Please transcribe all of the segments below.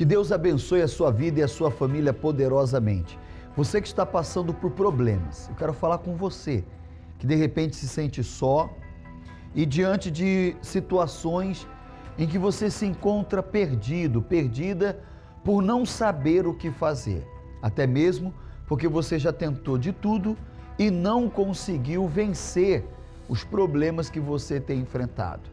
Que Deus abençoe a sua vida e a sua família poderosamente. Você que está passando por problemas, eu quero falar com você, que de repente se sente só e diante de situações em que você se encontra perdido, perdida por não saber o que fazer, até mesmo porque você já tentou de tudo e não conseguiu vencer os problemas que você tem enfrentado.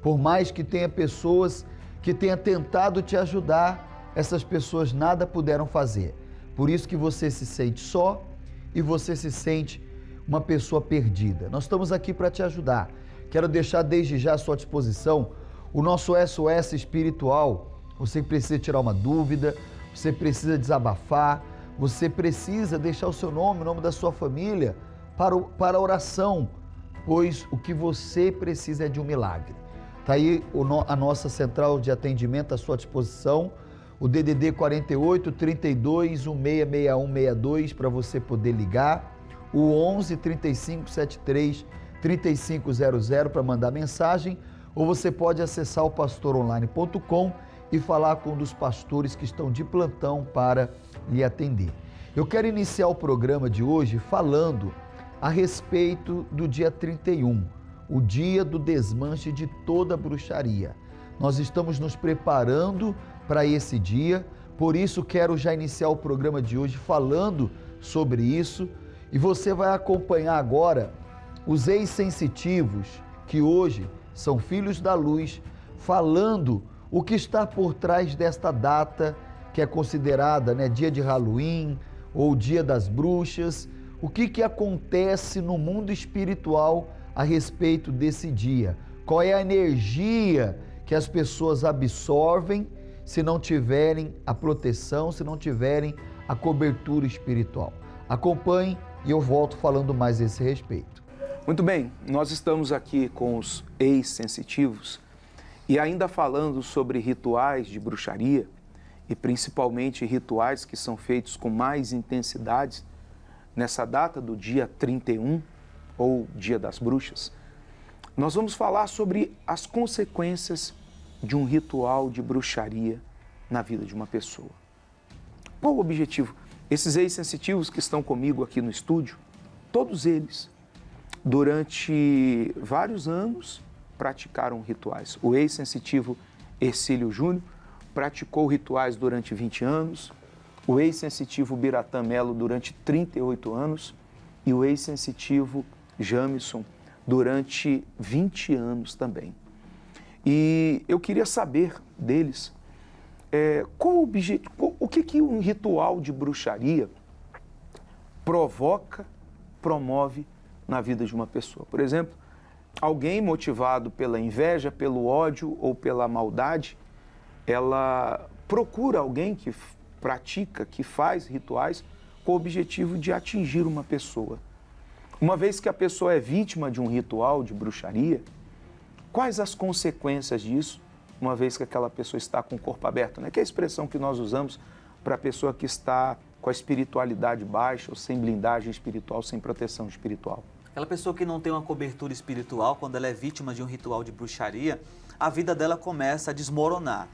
Por mais que tenha pessoas que tenham tentado te ajudar, essas pessoas nada puderam fazer. Por isso que você se sente só e você se sente uma pessoa perdida. Nós estamos aqui para te ajudar. Quero deixar desde já à sua disposição o nosso SOS espiritual. Você precisa tirar uma dúvida, você precisa desabafar, você precisa deixar o seu nome, o nome da sua família para a oração, pois o que você precisa é de um milagre. Está aí a nossa central de atendimento à sua disposição, o DDD 48 32 166162 para você poder ligar, o 11 35 73 3500 para mandar mensagem, ou você pode acessar o pastoronline.com e falar com um dos pastores que estão de plantão para lhe atender. Eu quero iniciar o programa de hoje falando a respeito do dia 31, o dia do desmanche de toda bruxaria. Nós estamos nos preparando para esse dia, por isso quero já iniciar o programa de hoje falando sobre isso, e você vai acompanhar agora os ex-sensitivos, que hoje são filhos da luz, falando o que está por trás desta data, que é considerada, dia de Halloween ou dia das bruxas, o que acontece no mundo espiritual a respeito desse dia, qual é a energia que as pessoas absorvem se não tiverem a proteção, se não tiverem a cobertura espiritual. Acompanhe e eu volto falando mais a esse respeito. Muito bem, nós estamos aqui com os ex-sensitivos e ainda falando sobre rituais de bruxaria e principalmente rituais que são feitos com mais intensidade nessa data do dia 31 ou Dia das Bruxas. Nós vamos falar sobre as consequências de um ritual de bruxaria na vida de uma pessoa. Qual o objetivo? Esses ex-sensitivos que estão comigo aqui no estúdio, todos eles, durante vários anos, praticaram rituais. O ex-sensitivo Ercílio Júnior praticou rituais durante 20 anos, o ex-sensitivo Biratã Melo durante 38 anos e o ex-sensitivo Jamison durante 20 anos também. E eu queria saber deles qual o objetivo, o que um ritual de bruxaria provoca, promove na vida de uma pessoa. Por exemplo, alguém motivado pela inveja, pelo ódio ou pela maldade, ela procura alguém que pratica, que faz rituais com o objetivo de atingir uma pessoa. Uma vez que a pessoa é vítima de um ritual de bruxaria, quais as consequências disso, uma vez que aquela pessoa está com o corpo aberto, né? Que é a expressão que nós usamos para a pessoa que está com a espiritualidade baixa ou sem blindagem espiritual, sem proteção espiritual. Aquela pessoa que não tem uma cobertura espiritual, quando ela é vítima de um ritual de bruxaria, a vida dela começa a desmoronar.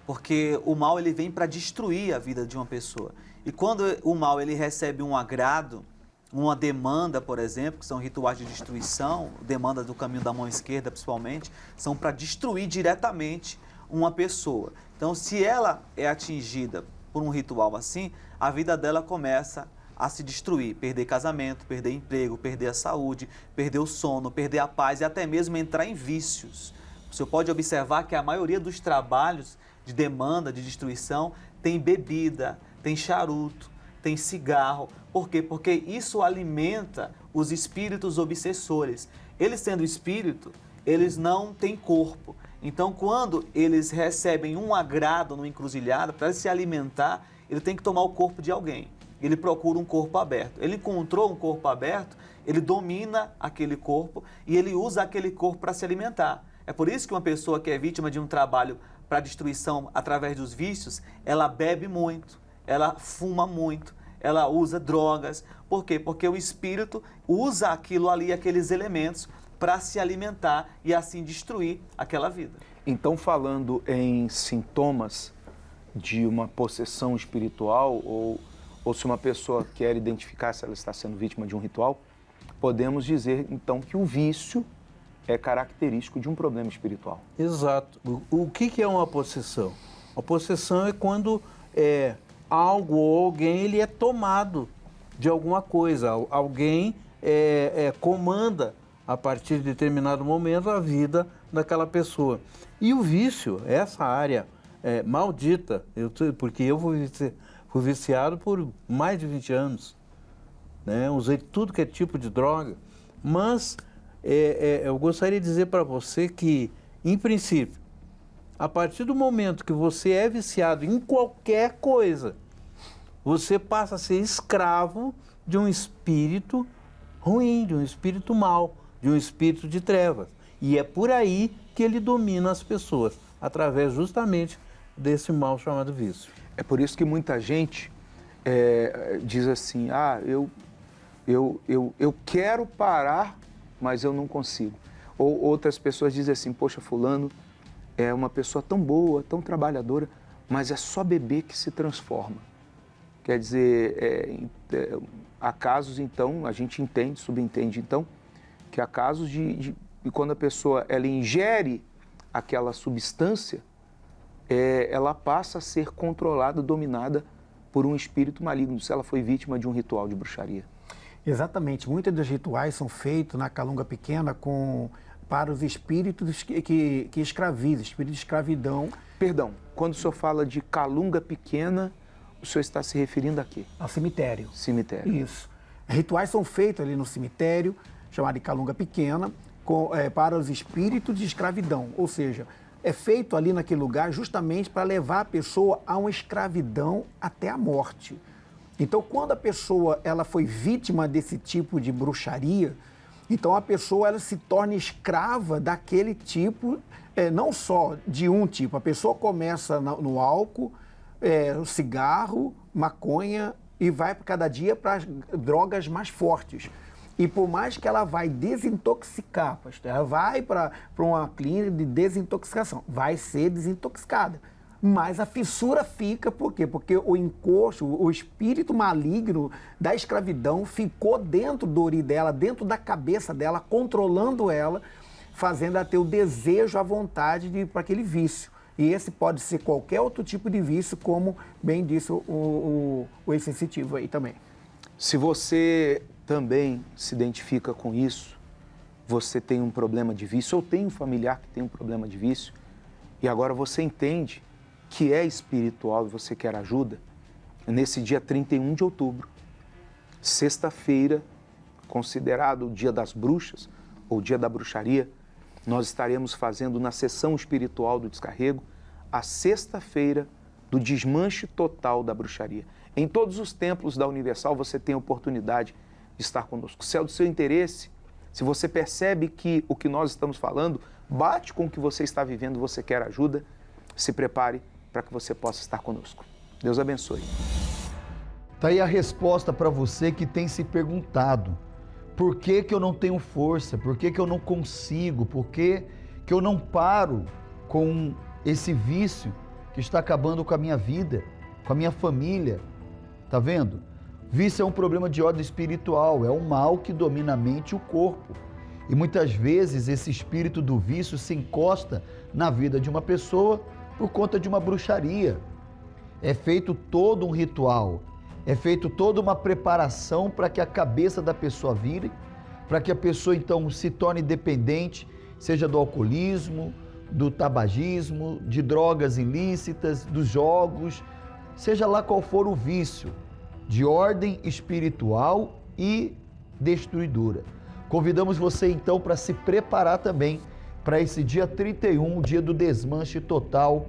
Porque o mal ele vem para destruir a vida de uma pessoa. E quando o mal ele recebe um agrado, uma demanda, por exemplo, que são rituais de destruição, demanda do caminho da mão esquerda principalmente, são para destruir diretamente uma pessoa. Então, se ela é atingida por um ritual assim, a vida dela começa a se destruir, perder casamento, perder emprego, perder a saúde, perder o sono, perder a paz e até mesmo entrar em vícios. Você pode observar que a maioria dos trabalhos de demanda, de destruição, tem bebida, tem charuto, tem cigarro. Por quê? Porque isso alimenta os espíritos obsessores. Eles sendo espírito, eles não têm corpo. Então, quando eles recebem um agrado no encruzilhado, para se alimentar, ele tem que tomar o corpo de alguém. Ele procura um corpo aberto. Ele encontrou um corpo aberto, ele domina aquele corpo e ele usa aquele corpo para se alimentar. É por isso que uma pessoa que é vítima de um trabalho para destruição através dos vícios, ela bebe muito, ela fuma muito, ela usa drogas. Por quê? Porque o espírito usa aquilo ali, aqueles elementos, para se alimentar e assim destruir aquela vida. Então, falando em sintomas de uma possessão espiritual ou se uma pessoa quer identificar se ela está sendo vítima de um ritual, podemos dizer então que o vício é característico de um problema espiritual. Exato. O que é uma possessão? A possessão é quando algo ou alguém ele é tomado de alguma coisa. Alguém comanda, a partir de determinado momento, a vida daquela pessoa. E o vício, essa área maldita, porque eu fui viciado por mais de 20 anos. Né? Usei tudo que é tipo de droga. Mas eu gostaria de dizer para você que, em princípio, a partir do momento que você é viciado em qualquer coisa, você passa a ser escravo de um espírito ruim, de um espírito mau, de um espírito de trevas. E é por aí que ele domina as pessoas, através justamente desse mal chamado vício. É por isso que muita gente diz assim, eu quero parar, mas eu não consigo. Ou outras pessoas dizem assim, poxa, fulano é uma pessoa tão boa, tão trabalhadora, mas é só beber que se transforma. Quer dizer, há casos, então, a gente entende, subentende, então, que há casos de quando a pessoa ela ingere aquela substância, ela passa a ser controlada, dominada por um espírito maligno, se ela foi vítima de um ritual de bruxaria. Exatamente. Muitos dos rituais são feitos na calunga pequena para os espíritos que escravizam, espírito de escravidão. Perdão, quando o senhor fala de calunga pequena, o senhor está se referindo a quê? Ao cemitério. Cemitério. Isso. Rituais são feitos ali no cemitério, chamado de calunga pequena, para os espíritos de escravidão. Ou seja, é feito ali naquele lugar justamente para levar a pessoa a uma escravidão até a morte. Então, quando a pessoa ela foi vítima desse tipo de bruxaria, então a pessoa ela se torna escrava daquele tipo, não só de um tipo. A pessoa começa no álcool, o cigarro, maconha e vai cada dia para as drogas mais fortes. E por mais que ela vai desintoxicar, pastor, ela vai para uma clínica de desintoxicação, vai ser desintoxicada. Mas a fissura fica, por quê? Porque o encosto, o espírito maligno da escravidão ficou dentro do ori dela, dentro da cabeça dela, controlando ela, fazendo ela ter o desejo, a vontade de ir para aquele vício. E esse pode ser qualquer outro tipo de vício, como bem disse o ex-sensitivo aí também. Se você também se identifica com isso, você tem um problema de vício, ou tem um familiar que tem um problema de vício, e agora você entende que é espiritual e você quer ajuda, nesse dia 31 de outubro, sexta-feira, considerado o dia das bruxas, ou dia da bruxaria, nós estaremos fazendo na sessão espiritual do descarrego, a sexta-feira do desmanche total da bruxaria. Em todos os templos da Universal você tem a oportunidade de estar conosco. Se é do seu interesse, se você percebe que o que nós estamos falando bate com o que você está vivendo, você quer ajuda, se prepare para que você possa estar conosco. Deus abençoe. Tá aí a resposta para você que tem se perguntado: por que eu não tenho força? Por que eu não consigo? Por que eu não paro com esse vício que está acabando com a minha vida, com a minha família? Tá vendo? Vício é um problema de ordem espiritual, é um mal que domina a mente e o corpo. E muitas vezes esse espírito do vício se encosta na vida de uma pessoa por conta de uma bruxaria. É feito todo um ritual, é feito toda uma preparação para que a cabeça da pessoa vire, para que a pessoa então se torne dependente, seja do alcoolismo, do tabagismo, de drogas ilícitas, dos jogos, seja lá qual for o vício, de ordem espiritual e destruidora. Convidamos você então para se preparar também para esse dia 31, o dia do desmanche total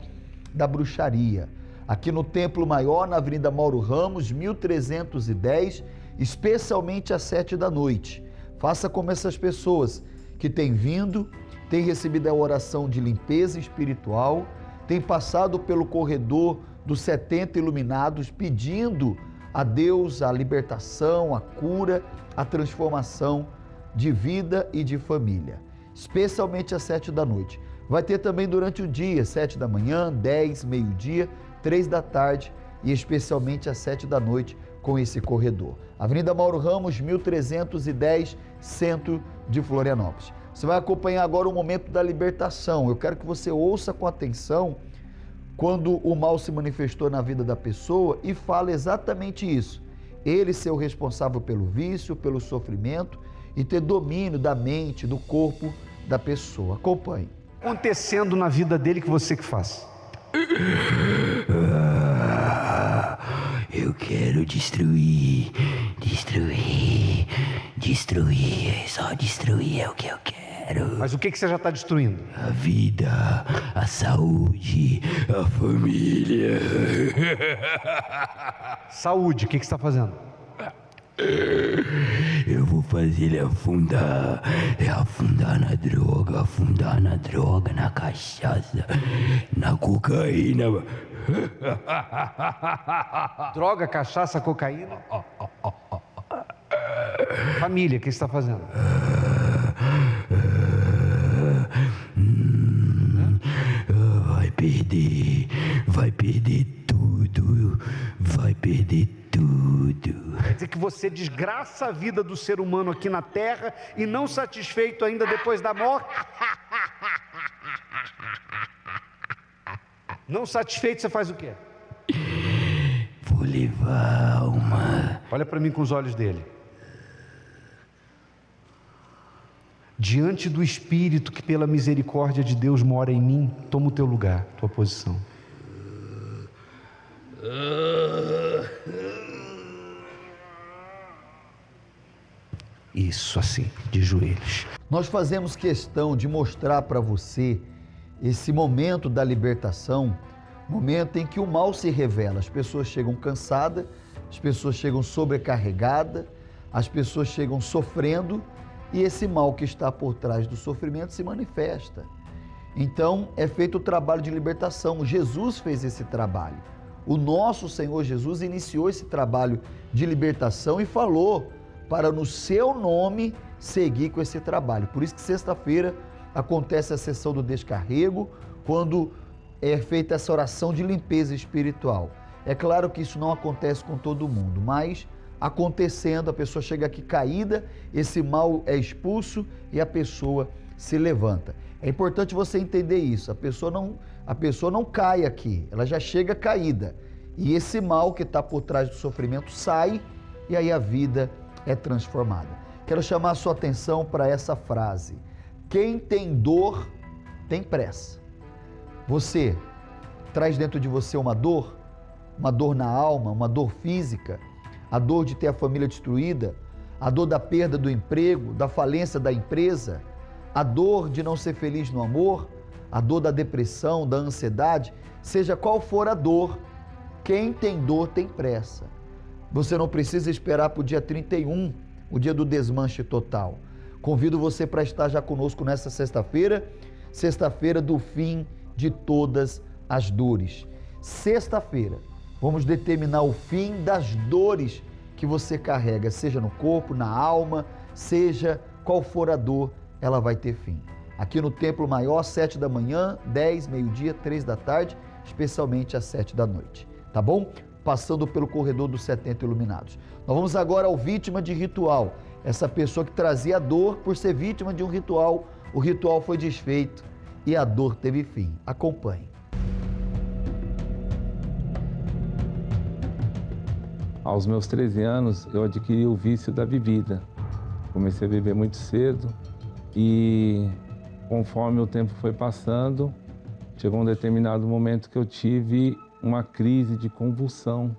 da bruxaria. Aqui no Templo Maior, na Avenida Mauro Ramos, 1310, especialmente às 19h. Faça como essas pessoas que têm vindo, têm recebido a oração de limpeza espiritual, têm passado pelo corredor dos 70 iluminados, pedindo a Deus a libertação, a cura, a transformação de vida e de família. Especialmente às 19h. Vai ter também durante o dia, 7 da manhã, 10, meio-dia, 3 da tarde e especialmente às 7 da noite com esse corredor. Avenida Mauro Ramos, 1310, centro de Florianópolis. Você vai acompanhar agora o momento da libertação. Eu quero que você ouça com atenção quando o mal se manifestou na vida da pessoa e fala exatamente isso. Ele ser o responsável pelo vício, pelo sofrimento e ter domínio da mente, do corpo da pessoa. Acompanhe. Acontecendo na vida dele que você que faz. Eu quero destruir, só destruir é o que eu quero. Mas o que você já está destruindo? A vida, a saúde, a família. Saúde, o que você está fazendo? Eu vou fazer ele afundar, afundar na droga, na cachaça, na cocaína. Droga, cachaça, cocaína. Família, o que você está fazendo? Vai perder tudo, vai perder tudo. Quer dizer que você desgraça a vida do ser humano aqui na Terra e não satisfeito ainda depois da morte? Não satisfeito, você faz o quê? Vou levar uma... Olha para mim com os olhos dele. Diante do Espírito que pela misericórdia de Deus mora em mim, toma o teu lugar, tua posição. Isso assim, de joelhos. Nós fazemos questão de mostrar para você esse momento da libertação, momento em que o mal se revela. As pessoas chegam cansadas, as pessoas chegam sobrecarregadas, as pessoas chegam sofrendo e esse mal que está por trás do sofrimento se manifesta. Então é feito o trabalho de libertação. Jesus fez esse trabalho. O nosso Senhor Jesus iniciou esse trabalho de libertação e falou para no seu nome seguir com esse trabalho. Por isso que sexta-feira acontece a sessão do descarrego, quando é feita essa oração de limpeza espiritual. É claro que isso não acontece com todo mundo, mas acontecendo, a pessoa chega aqui caída, esse mal é expulso e a pessoa se levanta. É importante você entender isso, a pessoa não cai aqui, ela já chega caída. E esse mal que está por trás do sofrimento sai e aí a vida é transformada. Quero chamar a sua atenção para essa frase. Quem tem dor, tem pressa. Você traz dentro de você uma dor na alma, uma dor física, a dor de ter a família destruída, a dor da perda do emprego, da falência da empresa, a dor de não ser feliz no amor, a dor da depressão, da ansiedade, seja qual for a dor, quem tem dor tem pressa. Você não precisa esperar para o dia 31, o dia do desmanche total. Convido você para estar já conosco nessa sexta-feira, sexta-feira do fim de todas as dores. Sexta-feira, vamos determinar o fim das dores que você carrega, seja no corpo, na alma, seja qual for a dor, ela vai ter fim. Aqui no Templo Maior, 7 da manhã, 10, meio-dia, 3 da tarde, especialmente às 7 da noite, tá bom? Passando pelo corredor dos 70 iluminados. Nós vamos agora ao vítima de ritual. Essa pessoa que trazia dor por ser vítima de um ritual, o ritual foi desfeito e a dor teve fim. Acompanhe. Aos meus 13 anos, eu adquiri o vício da bebida. Comecei a beber muito cedo e, conforme o tempo foi passando, chegou um determinado momento que eu tive uma crise de convulsão,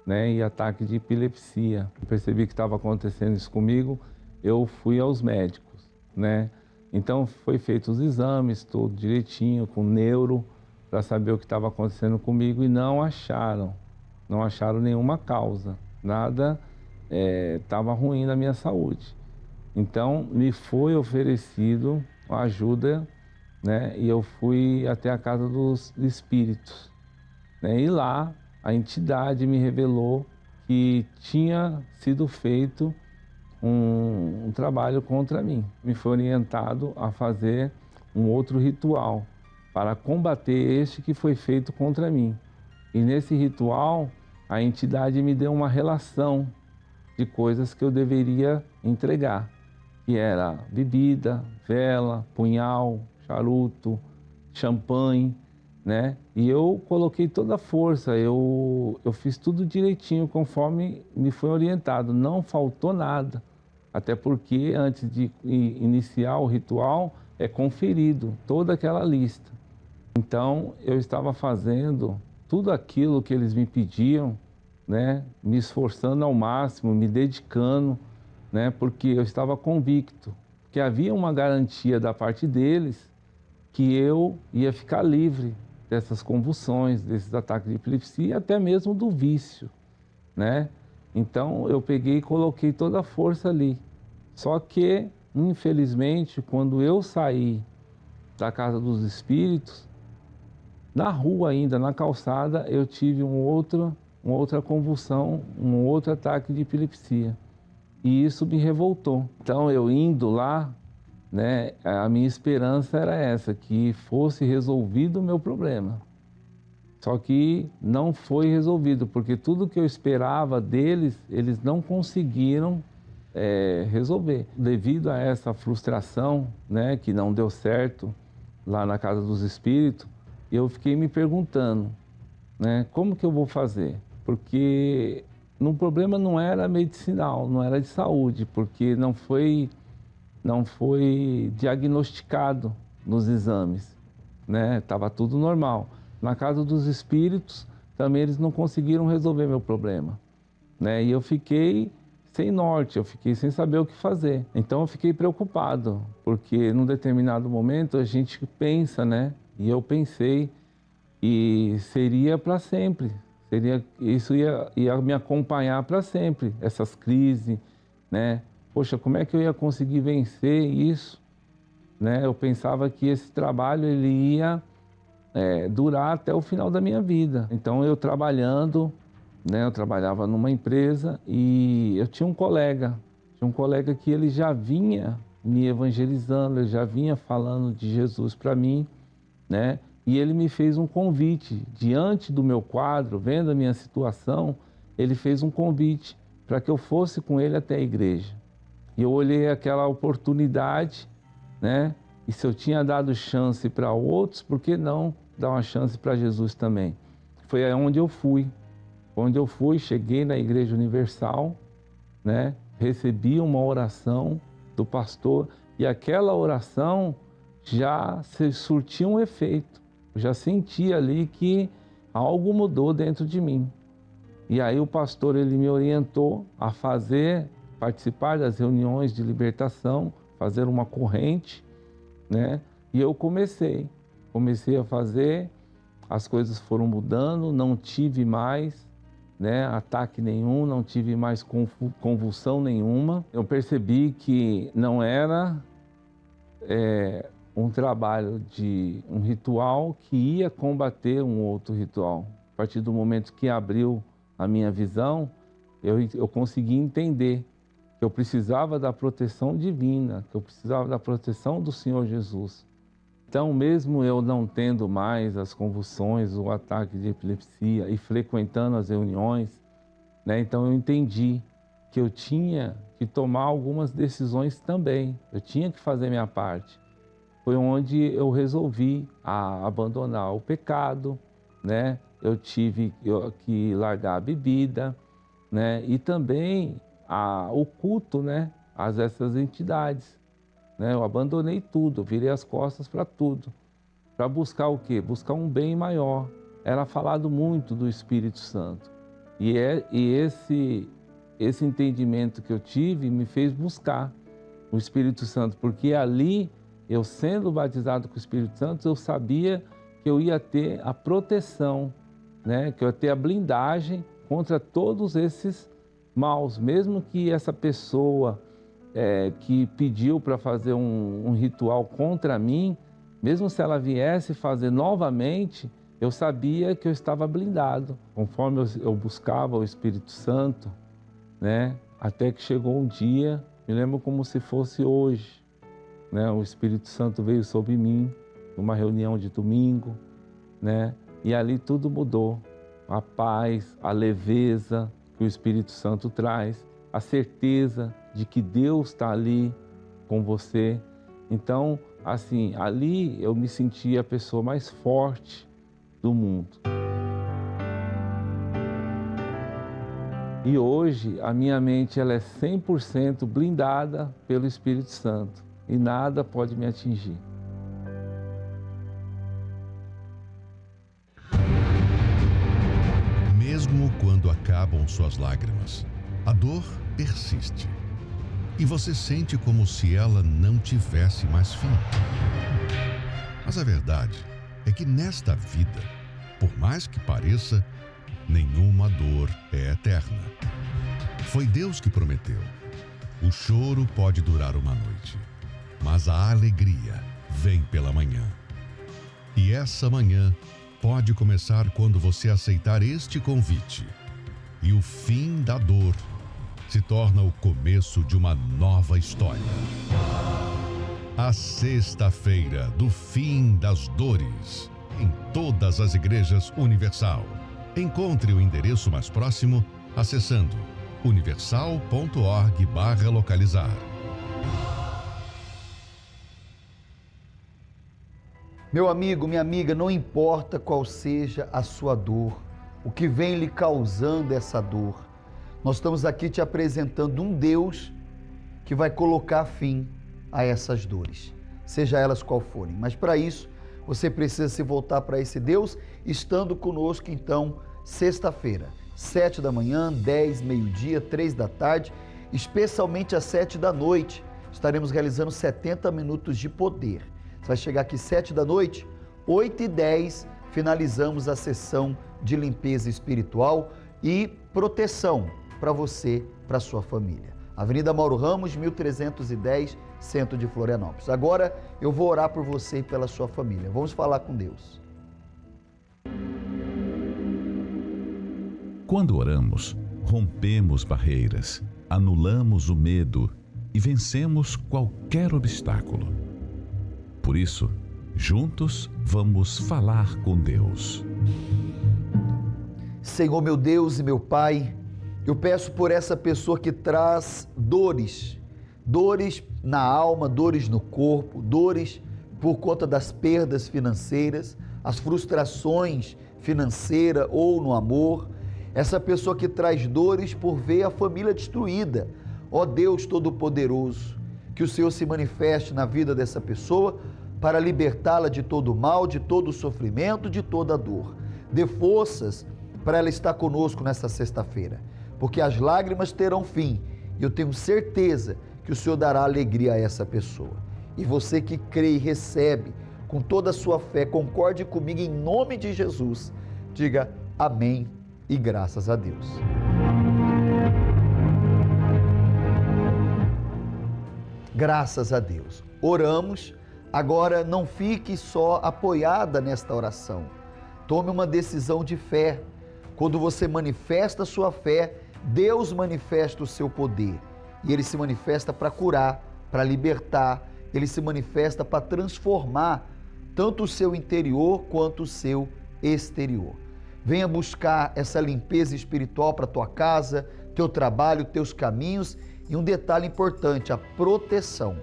né, e ataque de epilepsia. Eu percebi que estava acontecendo isso comigo, eu fui aos médicos, né? Então, foi feito os exames, tudo direitinho, com neuro, para saber o que estava acontecendo comigo e não acharam nenhuma causa, nada estava ruim na minha saúde. Então, me foi oferecido ajuda, né, e eu fui até a casa dos espíritos, né, e lá a entidade me revelou que tinha sido feito um trabalho contra mim. Me foi orientado a fazer um outro ritual para combater este que foi feito contra mim. E nesse ritual, a entidade me deu uma relação de coisas que eu deveria entregar, que era bebida, vela, punhal, charuto, champanhe, né? E eu coloquei toda a força, eu fiz tudo direitinho conforme me foi orientado, não faltou nada. Até porque antes de iniciar o ritual é conferido toda aquela lista. Então eu estava fazendo tudo aquilo que eles me pediam, né? Me esforçando ao máximo, me dedicando, né? Porque eu estava convicto que havia uma garantia da parte deles que eu ia ficar livre dessas convulsões, desses ataques de epilepsia e até mesmo do vício, né? Então eu peguei e coloquei toda a força ali. Só que, infelizmente, quando eu saí da casa dos espíritos, na rua ainda, na calçada, eu tive uma outra convulsão, um outro ataque de epilepsia. E isso me revoltou. Então eu indo lá, né, a minha esperança era essa, que fosse resolvido o meu problema. Só que não foi resolvido, porque tudo que eu esperava deles, eles não conseguiram resolver. Devido a essa frustração, né, que não deu certo lá na Casa dos Espíritos, eu fiquei me perguntando, né, como que eu vou fazer? Porque o problema não era medicinal, não era de saúde, porque não foi diagnosticado nos exames, né? Estava tudo normal. Na Casa dos Espíritos, também eles não conseguiram resolver meu problema, né? E eu fiquei sem norte, eu fiquei sem saber o que fazer. Então eu fiquei preocupado, porque num determinado momento a gente pensa, né? E eu pensei, e seria para sempre. Isso ia me acompanhar para sempre, essas crises, né? Poxa, como é que eu ia conseguir vencer isso? Né? Eu pensava que esse trabalho ele ia durar até o final da minha vida. Então eu trabalhando, né? Eu trabalhava numa empresa e eu tinha um colega que ele já vinha me evangelizando, ele já vinha falando de Jesus para mim, né? E ele me fez um convite, diante do meu quadro, vendo a minha situação, ele fez um convite para que eu fosse com ele até a igreja. E eu olhei aquela oportunidade, né? E se eu tinha dado chance para outros, por que não dar uma chance para Jesus também? Foi aonde eu fui. Onde eu fui, cheguei na Igreja Universal, né? Recebi uma oração do pastor e aquela oração já surtia um efeito. Eu já sentia ali que algo mudou dentro de mim. E aí o pastor ele me orientou a participar das reuniões de libertação, fazer uma corrente, né? E eu comecei a fazer, as coisas foram mudando, não tive mais, né, ataque nenhum, não tive mais convulsão nenhuma. Eu percebi que não era um trabalho de um ritual que ia combater um outro ritual. A partir do momento que abriu a minha visão, eu consegui entender que eu precisava da proteção divina, que eu precisava da proteção do Senhor Jesus. Então, mesmo eu não tendo mais as convulsões, o ataque de epilepsia e frequentando as reuniões, né, então eu entendi que eu tinha que tomar algumas decisões também, eu tinha que fazer minha parte. Foi onde eu resolvi abandonar o pecado, né? Eu tive que largar a bebida, né? E também o culto, né? Essas entidades, né? Eu abandonei tudo, eu virei as costas para tudo. Para buscar o quê? Buscar um bem maior. Era falado muito do Espírito Santo. E esse entendimento que eu tive me fez buscar o Espírito Santo, porque ali, eu sendo batizado com o Espírito Santo, eu sabia que eu ia ter a proteção, né? Que eu ia ter a blindagem contra todos esses maus. Mesmo que essa pessoa que pediu para fazer um ritual contra mim, mesmo se ela viesse fazer novamente, eu sabia que eu estava blindado. Conforme eu buscava o Espírito Santo, né? Até que chegou um dia, me lembro como se fosse hoje, né? O Espírito Santo veio sobre mim, numa reunião de domingo, né? E ali tudo mudou. a paz, a leveza que o Espírito Santo traz, a certeza de que Deus está ali com você. Então, assim, ali eu me senti a pessoa mais forte do mundo. E hoje a minha mente ela é 100% blindada pelo Espírito Santo e nada pode me atingir. Mesmo quando acabam suas lágrimas, a dor persiste. E você sente como se ela não tivesse mais fim. Mas a verdade é que nesta vida, por mais que pareça, nenhuma dor é eterna. Foi Deus que prometeu. O choro pode durar uma noite, mas a alegria vem pela manhã. E essa manhã pode começar quando você aceitar este convite. E o fim da dor se torna o começo de uma nova história. A sexta-feira do fim das dores, em todas as igrejas Universal. Encontre o endereço mais próximo acessando universal.org/localizar. Meu amigo, minha amiga, não importa qual seja a sua dor, o que vem lhe causando essa dor, nós estamos aqui te apresentando um Deus que vai colocar fim a essas dores, seja elas qual forem. Mas para isso, você precisa se voltar para esse Deus, estando conosco então, sexta-feira, 7 da manhã, 10, meio-dia, 3 da tarde, especialmente às 7 da noite, estaremos realizando 70 minutos de poder. Você vai chegar aqui 7 da noite, 8h10, finalizamos a sessão de limpeza espiritual e proteção para você, para sua família. Avenida Mauro Ramos, 1310, centro de Florianópolis. Agora eu vou orar por você e pela sua família. Vamos falar com Deus. Quando oramos, rompemos barreiras, anulamos o medo e vencemos qualquer obstáculo. Por isso, juntos vamos falar com Deus. Senhor, meu Deus e meu Pai, eu peço por essa pessoa que traz dores na alma, dores no corpo, dores por conta das perdas financeiras, as frustrações financeiras ou no amor, essa pessoa que traz dores por ver a família destruída. Ó Deus Todo-Poderoso, que o Senhor se manifeste na vida dessa pessoa para libertá-la de todo o mal, de todo o sofrimento, de toda a dor. Dê forças para ela estar conosco nesta sexta-feira, porque as lágrimas terão fim e eu tenho certeza que o Senhor dará alegria a essa pessoa. E você que crê e recebe com toda a sua fé, concorde comigo em nome de Jesus. Diga amém e graças a Deus. Graças a Deus. Oramos. Agora não fique só apoiada nesta oração. Tome uma decisão de fé. Quando você manifesta a sua fé, Deus manifesta o seu poder. E Ele se manifesta para curar, para libertar. Ele se manifesta para transformar tanto o seu interior quanto o seu exterior. Venha buscar essa limpeza espiritual para a tua casa, teu trabalho, teus caminhos. E um detalhe importante, a proteção.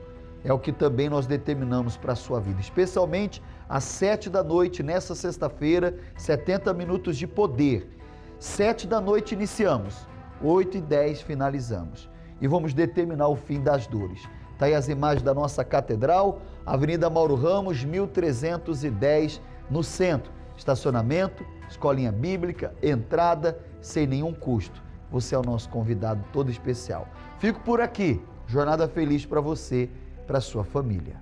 É o que também nós determinamos para a sua vida, especialmente às 7 da noite, nessa sexta-feira, 70 minutos de poder. 7 da noite iniciamos, 8h10 finalizamos. E vamos determinar o fim das dores. Está aí as imagens da nossa catedral, Avenida Mauro Ramos, 1310, no centro. Estacionamento, escolinha bíblica, entrada, sem nenhum custo. Você é o nosso convidado todo especial. Fico por aqui. Jornada feliz para você, para sua família.